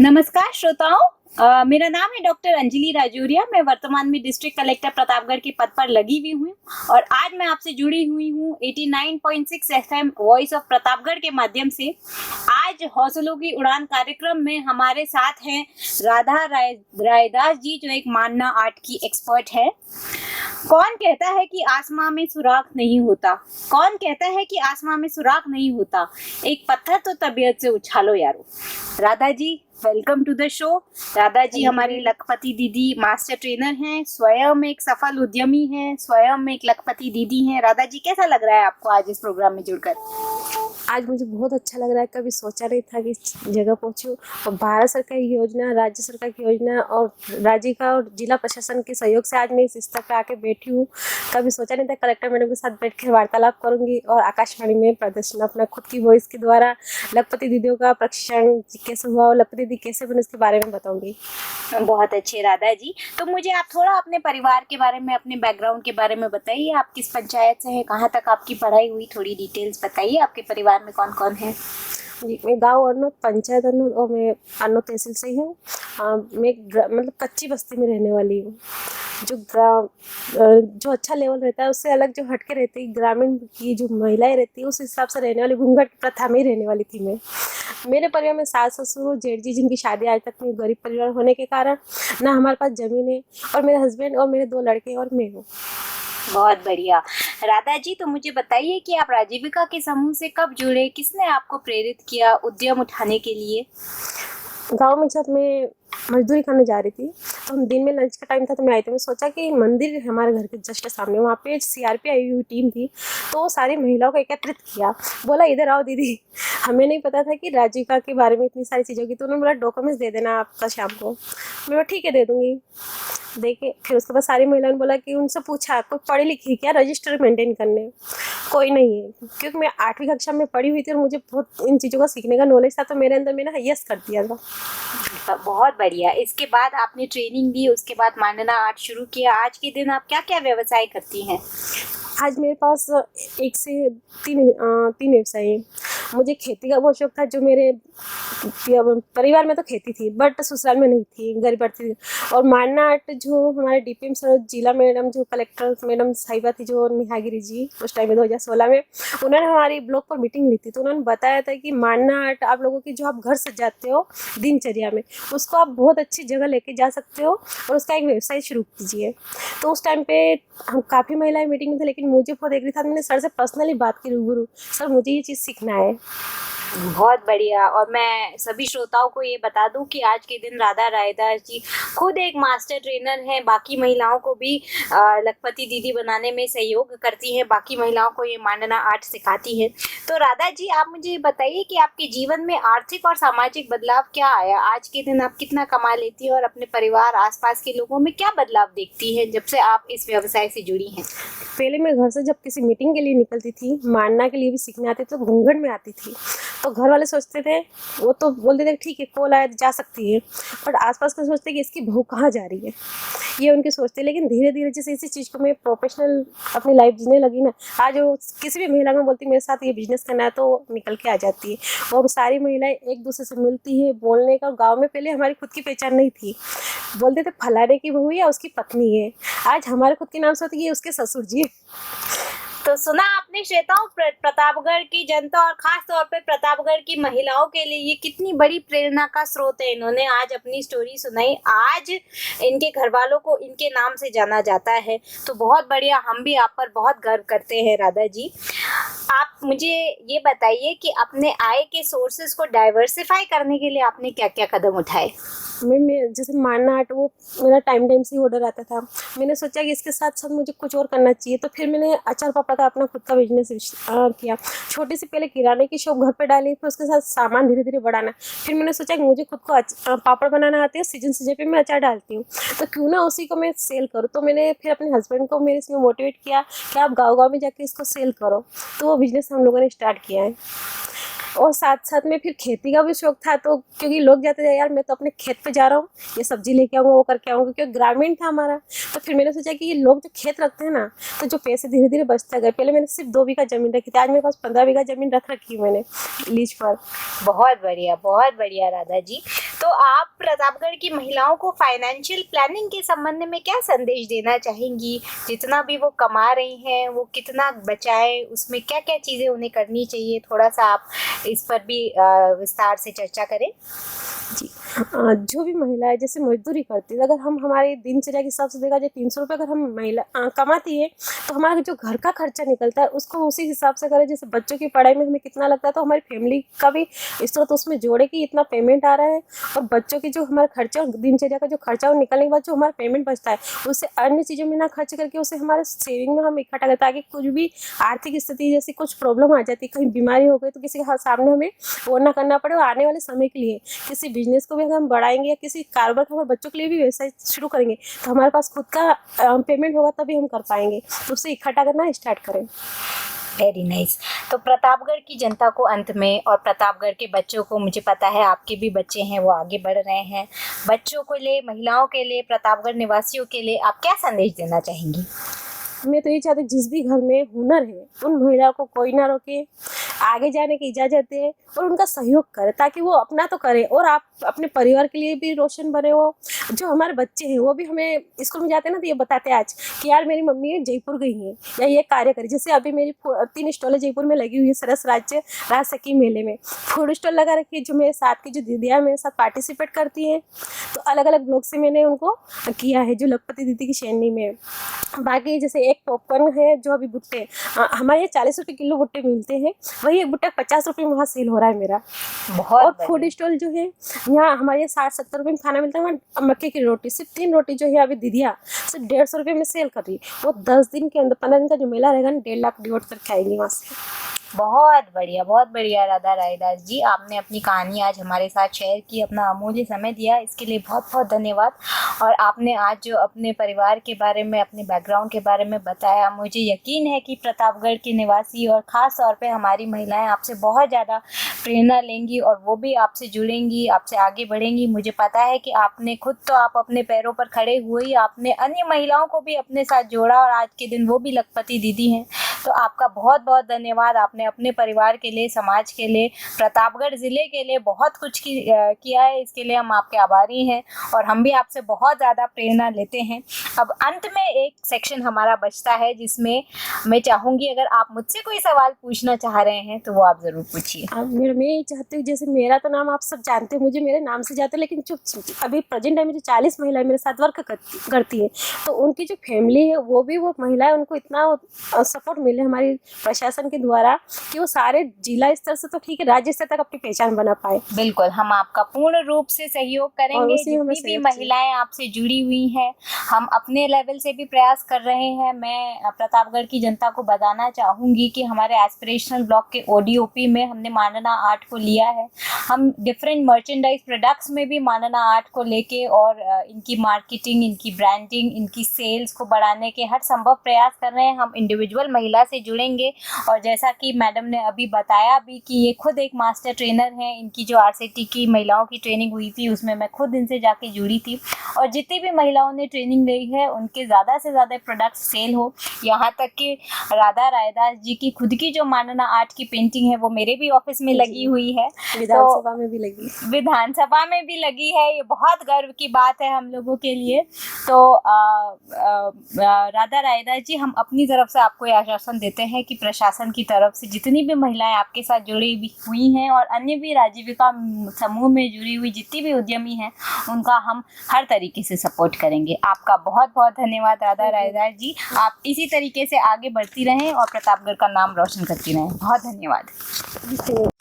नमस्कार श्रोताओं। मेरा नाम है डॉक्टर अंजलि राजौरिया। मैं वर्तमान में डिस्ट्रिक्ट कलेक्टर प्रतापगढ़ के पद पर लगी हुई हूँ और आज मैं आपसे जुड़ी हुई हूँ 89.6 एफएम वॉइस ऑफ प्रतापगढ़ के माध्यम से। आज हौसलों की उड़ान कार्यक्रम में हमारे साथ हैं राधा रायदास जी, जो एक मानना आर्ट की एक्सपर्ट है। कौन कहता है कि आसमां में सुराख नहीं होता? कौन कहता है कि आसमां में सुराख नहीं होता? एक पत्थर तो तबीयत से उछालो यारो। Radha ji, welcome to the show. Radha ji हमारी लखपति दीदी मास्टर ट्रेनर हैं, स्वयं एक सफल उद्यमी हैं, स्वयं एक लखपति दीदी हैं। राधा जी, कैसा लग रहा है आपको आज इस प्रोग्राम में जुड़कर? आज मुझे बहुत अच्छा लग रहा है। कभी सोचा नहीं था कि इस जगह पहुंचूं और भारत सरकार की योजना, राज्य सरकार की योजना और राज्य का और जिला प्रशासन के सहयोग से आज मैं इस स्तर पर आके बैठी हूं। कभी सोचा नहीं था कलेक्टर मैडम के साथ बैठकर वार्तालाप करूंगी और आकाशवाणी में प्रदर्शन अपना खुद की वॉइस के द्वारा लखपति दीदियों का प्रशिक्षण कैसे हुआ और लखपति दीदी कैसे बने उसके बारे में बताऊंगी। बहुत अच्छे राधा जी। तो मुझे आप थोड़ा अपने परिवार के बारे में, अपने बैकग्राउंड के बारे में बताइए। आप किस पंचायत से हैं, कहाँ तक आपकी पढ़ाई हुई, थोड़ी डिटेल्स बताइए। आपके परिवार में कौन कौन है? जी, मैं गांव अर्नोद, पंचायत अर्नोद और मैं अर्नोद तहसील से ही हूँ। मैं मतलब कच्ची बस्ती में रहने वाली हूँ। जो अच्छा लेवल रहता है उससे अलग जो हटके रहती है, ग्रामीण की जो महिलाएं रहती है उस हिसाब से रहने वाली, घूंघट प्रथा में ही रहने वाली थी मैं। मेरे परिवार में सास ससुर और जेठ जी, जिनकी शादी आज तक में गरीब परिवार होने के कारण ना हमारे पास जमीन है और मेरे हस्बैंड और मेरे 2 लड़के और मैं हूँ। बहुत बढ़िया। राधा जी, तो मुझे बताइए कि आप राजीविका के समूह से कब जुड़े? किसने आपको प्रेरित किया उद्यम उठाने के लिए? गांव में जब मैं मजदूरी करने जा रही थी तो हम दिन में लंच का टाइम था तो मैं आई थी। मैं सोचा कि मंदिर है हमारे घर के जस्ट सामने, वहाँ पे सीआरपी आई हुई टीम थी तो सारी महिलाओं को एकत्रित किया। बोला इधर आओ दीदी। हमें नहीं पता था कि राजीविका के बारे में इतनी सारी चीज़ें होगी। तो उन्होंने बोला डॉक्यूमेंट्स दे देना आपका शाम को। मैं बोला ठीक है दे दूँगी। देखे फिर उसके बाद सारी महिलाओं ने बोला कि उनसे पूछा कोई पढ़ी लिखी क्या रजिस्टर मेंटेन करने? कोई नहीं है। क्योंकि मैं 8वीं कक्षा में पढ़ी हुई थी और मुझे बहुत इन चीज़ों का सीखने का नॉलेज था तो मेरे अंदर मैंने यस कर दिया था। बहुत बढ़िया। इसके बाद आपने ट्रेनिंग दी, उसके बाद मांडना आर्ट शुरू किया। आज के दिन आप क्या क्या व्यवसाय करती हैं? आज मेरे पास 1 से 3 व्यवसाय हैं। मुझे खेती का बहुत शौक था। जो मेरे परिवार में तो खेती थी बट ससुराल में नहीं थी, गरीब थी। और मांडना आर्ट जो हमारे डीपीएम सर, जिला मैडम, जो कलेक्टर मैडम साहिबा थी, जो निहागिरी जी उस टाइम में 2016 में, उन्होंने हमारी ब्लॉक पर मीटिंग ली थी तो उन्होंने बताया था कि मांडना आर्ट आप लोगों की जो आप घर सजाते हो दिनचर्या में, उसको आप बहुत अच्छी जगह लेके जा सकते हो और उसका एक व्यवसाय शुरू कीजिए। तो उस टाइम पे हम काफ़ी महिलाएं मीटिंग में थे लेकिन मुझे बहुत एग्री था। मैंने सर से पर्सनली बात की रूबरू, सर मुझे ये चीज़ सीखना है। बहुत बढ़िया। और मैं सभी श्रोताओं को ये बता दूं कि आज के दिन राधा रायदास जी खुद एक मास्टर ट्रेनर हैं। बाकी महिलाओं को भी लखपति दीदी बनाने में सहयोग करती हैं, बाकी महिलाओं को ये मांडना आर्ट सिखाती हैं। तो राधा जी, आप मुझे बताइए कि आपके जीवन में आर्थिक और सामाजिक बदलाव क्या आया? आज के दिन आप कितना कमा लेती हैं और अपने परिवार, आसपास के लोगों में क्या बदलाव देखती हैं जब से आप इस व्यवसाय से जुड़ी हैं? पहले मैं घर से जब किसी मीटिंग के लिए निकलती थी, मांडना के लिए भी सीखने आती थी, तो घूंघट में आती थी तो घर वाले सोचते थे, वो तो बोलते थे ठीक है कॉल आया जा सकती है, बट आसपास के सोचते कि इसकी बहू कहाँ जा रही है, ये उनके सोचते। लेकिन धीरे धीरे जैसे इसी चीज़ को मैं प्रोफेशनल अपनी लाइफ जीने लगी ना, आज वो किसी भी महिला को बोलती मेरे साथ ये बिजनेस करना है तो निकल के आ जाती है। और सारी महिलाएं एक दूसरे से मिलती है, बोलने का। गाँव में पहले हमारी खुद की पहचान नहीं थी, बोलते थे फलाने की बहू या उसकी पत्नी है। आज हमारे खुद के नाम से होती है ये उसके ससुर जी। तो सुना आपने श्रोताओं, प्रतापगढ़ की जनता और खास तौर पे प्रतापगढ़ की महिलाओं के लिए ये कितनी बड़ी प्रेरणा का स्रोत है। इन्होंने आज अपनी स्टोरी सुनाई, आज इनके घर वालों को इनके नाम से जाना जाता है। तो बहुत बढ़िया, हम भी आप पर बहुत गर्व करते हैं राधा जी। आप मुझे ये बताइए कि अपने आय के सोर्सेज को डाइवर्सिफाई करने के लिए आपने क्या क्या कदम उठाए? मैं जैसे मांडना आर्ट वो मेरा टाइम से ही ऑर्डर आता था। मैंने सोचा कि इसके साथ साथ मुझे कुछ और करना चाहिए तो फिर मैंने अचार पापड़ का अपना खुद का बिजनेस किया। छोटी सी पहले किराने की शॉप घर पे डाली, फिर उसके साथ सामान धीरे धीरे बढ़ाना। फिर मैंने सोचा कि मुझे खुद को पापड़ बनाना आते हैं, सीजन पे मैं अचार डालती हूँ तो क्यों ना उसी को मैं सेल करूँ। तो मैंने फिर अपने हस्बैंड को मेरे इसमें मोटिवेट किया कि आप गाँव में जाके इसको सेल करो। तो वो बिजनेस हम लोगों ने स्टार्ट किया है। और साथ साथ में फिर खेती का भी शौक था तो क्योंकि लोग जाते थे यार मैं तो अपने खेत पे जा रहा हूँ, ये सब्जी लेके आऊँगा, वो करके आऊँगा, क्योंकि ग्रामीण था हमारा। तो फिर मैंने सोचा कि ये लोग जो खेत रखते हैं ना, तो जो पैसे धीरे धीरे बचते गए। पहले मैंने सिर्फ 2 बीघा जमीन रखी थी, आज मेरे पास 15 बीघा जमीन रख रखी है मैंने लीज पर। बहुत बढ़िया राधा जी। तो आप प्रतापगढ़ की महिलाओं को फाइनेंशियल प्लानिंग के संबंध में क्या संदेश देना चाहेंगी? जितना भी वो कमा रही हैं वो कितना बचाए, उसमें क्या क्या चीज़ें उन्हें करनी चाहिए, थोड़ा सा आप इस पर भी विस्तार से चर्चा करें। जी। जो भी महिला है जैसे मजदूरी करती है, अगर हम हमारे दिनचर्या के हिसाब से देखा जाए 300 रुपये अगर हम महिला कमाती है तो हमारा जो घर का खर्चा निकलता है उसको उसी हिसाब से करें। जैसे बच्चों की पढ़ाई में हमें कितना लगता है तो हमारी फैमिली का भी स्रोत उसमें जोड़े कि इतना पेमेंट आ रहा है, और बच्चों की जो हमारा खर्चा और दिनचर्या का जो खर्चा वो निकलने के बाद जो हमारा पेमेंट बचता है उससे अन्य चीज़ों में ना खर्च करके उसे हमारे सेविंग में हम इकट्ठा करते हैं, ताकि कुछ भी आर्थिक स्थिति जैसी कुछ प्रॉब्लम आ जाती है, कहीं बीमारी हो गई तो किसी के सामने हमें वो ना करना पड़े। और आने वाले समय के लिए किसी बिजनेस को भी अगर हम बढ़ाएंगे या किसी कारोबार को हमारे बच्चों के लिए भी व्यवसाय शुरू करेंगे तो हमारे पास खुद का पेमेंट होगा तभी हम कर पाएंगे, तो उससे इकट्ठा करना स्टार्ट करें। Very nice. तो प्रतापगढ़ की जनता को अंत में, और प्रतापगढ़ के बच्चों को, मुझे पता है आपके भी बच्चे हैं वो आगे बढ़ रहे हैं, बच्चों को लिए, महिलाओं के लिए, प्रतापगढ़ निवासियों के लिए आप क्या संदेश देना चाहेंगी? मैं तो ये चाहती हूँ जिस भी घर में हुनर है उन महिलाओं को कोई ना रोके, आगे जाने की इजाज़त दे और उनका सहयोग करे ताकि वो अपना तो करे और आप अपने परिवार के लिए भी रोशन बने हो। जो हमारे बच्चे हैं वो भी हमें स्कूल में जाते हैं ना तो ये बताते हैं आज कि यार मेरी मम्मी जयपुर गई है या ये कार्य करी। जैसे अभी मेरी 3 स्टॉलें जयपुर में लगी हुई है, सरस राज्य राज सखी मेले में फूड स्टॉल लगा रखी है। जो मेरे साथ की जो दीदियाँ मेरे साथ पार्टिसिपेट करती हैं, तो अलग अलग ब्लॉग से मैंने उनको किया है जो लखपति दीदी की श्रेणी में। बाकी जैसे एक पॉपकॉर्न है जो अभी भुट्टे हमारे यहाँ 40 रुपये किलो भुट्टे मिलते हैं, वही एक भुट्टा 50 रुपये में वहाँ सेल हो रहा है मेरा। बहुत और फूड स्टॉल जो है यहाँ हमारे यहाँ 60-70 रुपये में खाना मिलता है। वहाँ मक्के की रोटी सिर्फ 3 रोटी जो है अभी दीदियाँ सिर्फ 150 रुपये में सेल कर रही है। वो 10 दिन के अंदर 15 दिन का जो मेला रहेगा ना 1.5 लाख डिवोट करके आएंगी वहाँ से। बहुत बढ़िया राधा रायदास जी, आपने अपनी कहानी आज हमारे साथ शेयर की, अपना अमूल्य समय दिया, इसके लिए बहुत बहुत धन्यवाद। और आपने आज जो अपने परिवार के बारे में, अपने बैकग्राउंड के बारे में बताया, मुझे यकीन है कि प्रतापगढ़ के निवासी और ख़ास तौर पे हमारी महिलाएं आपसे बहुत ज़्यादा प्रेरणा लेंगी और वो भी आपसे जुड़ेंगी, आपसे आगे बढ़ेंगी। मुझे पता है कि आपने खुद तो आप अपने पैरों पर खड़े हुए ही, आपने अन्य महिलाओं को भी अपने साथ जोड़ा और आज के दिन वो भी लखपति दीदी हैं। तो आपका बहुत बहुत धन्यवाद। आपने अपने परिवार के लिए, समाज के लिए, प्रतापगढ़ ज़िले के लिए बहुत कुछ किया है, इसके लिए हम आपके आभारी हैं और हम भी आपसे बहुत ज़्यादा प्रेरणा लेते हैं। अब अंत में एक सेक्शन हमारा बचता है जिसमें मैं चाहूँगी अगर आप मुझसे कोई सवाल पूछना चाह रहे हैं तो वो आप ज़रूर पूछिए। मैं यही चाहती हूँ, जैसे मेरा तो नाम आप सब जानते हैं, मुझे मेरे नाम से जाते हैं, लेकिन जो अभी प्रेजेंट टाइम में जो 40 महिलाएं मेरे साथ वर्क करती है तो उनकी जो फैमिली है वो भी वो महिलाएं, उनको इतना सपोर्ट मिले हमारी प्रशासन के द्वारा कि वो सारे जिला स्तर से तो ठीक है राज्य स्तर तक अपनी पहचान बना पाए। बिल्कुल, हम आपका पूर्ण रूप से सहयोग करेंगे। उसी में हमें जितनी भी सहयोग महिलाएं आपसे जुड़ी हुई हैं, हम अपने लेवल से भी प्रयास कर रहे हैं। मैं प्रतापगढ़ की जनता को बताना चाहूँगी कि हमारे एस्पिरेशनल ब्लॉक के ODOP में हमने मानना आर्ट को लिया है। हम डिफरेंट मर्चेंडाइज प्रोडक्ट्स में भी मानना आर्ट को लेके और इनकी मार्केटिंग, इनकी ब्रांडिंग, इनकी सेल्स को बढ़ाने के हर संभव प्रयास कर रहे हैं। हम इंडिविजुअल महिला से जुड़ेंगे और जैसा कि मैडम ने अभी बताया भी कि ये खुद एक मास्टर ट्रेनर हैं, इनकी जो RCT की महिलाओं की ट्रेनिंग हुई थी उसमें मैं खुद इनसे जाके जुड़ी थी और जितनी भी महिलाओं ने ट्रेनिंग ली है उनके ज़्यादा से ज़्यादा प्रोडक्ट्स सेल हो। यहाँ तक कि राधा रायदास जी की खुद की जो मानना आर्ट की पेंटिंग है वो मेरे भी ऑफिस में लगी हुई है, विधानसभा में भी लगी, विधानसभा में भी लगी है। ये बहुत गर्व की बात है हम लोगों के लिए। तो राधा रायदास जी, हम अपनी तरफ से आपको ये आश्वासन देते हैं कि प्रशासन की तरफ से जितनी भी महिलाएं आपके साथ जुड़ी हुई हैं और अन्य भी आजीविका समूह में जुड़ी हुई जितनी भी उद्यमी हैं उनका हम हर तरीके से सपोर्ट करेंगे। आपका बहुत बहुत धन्यवाद राधा रायदास जी। आप इसी तरीके से आगे बढ़ती रहें और प्रतापगढ़ का नाम रोशन करती रहें। बहुत धन्यवाद।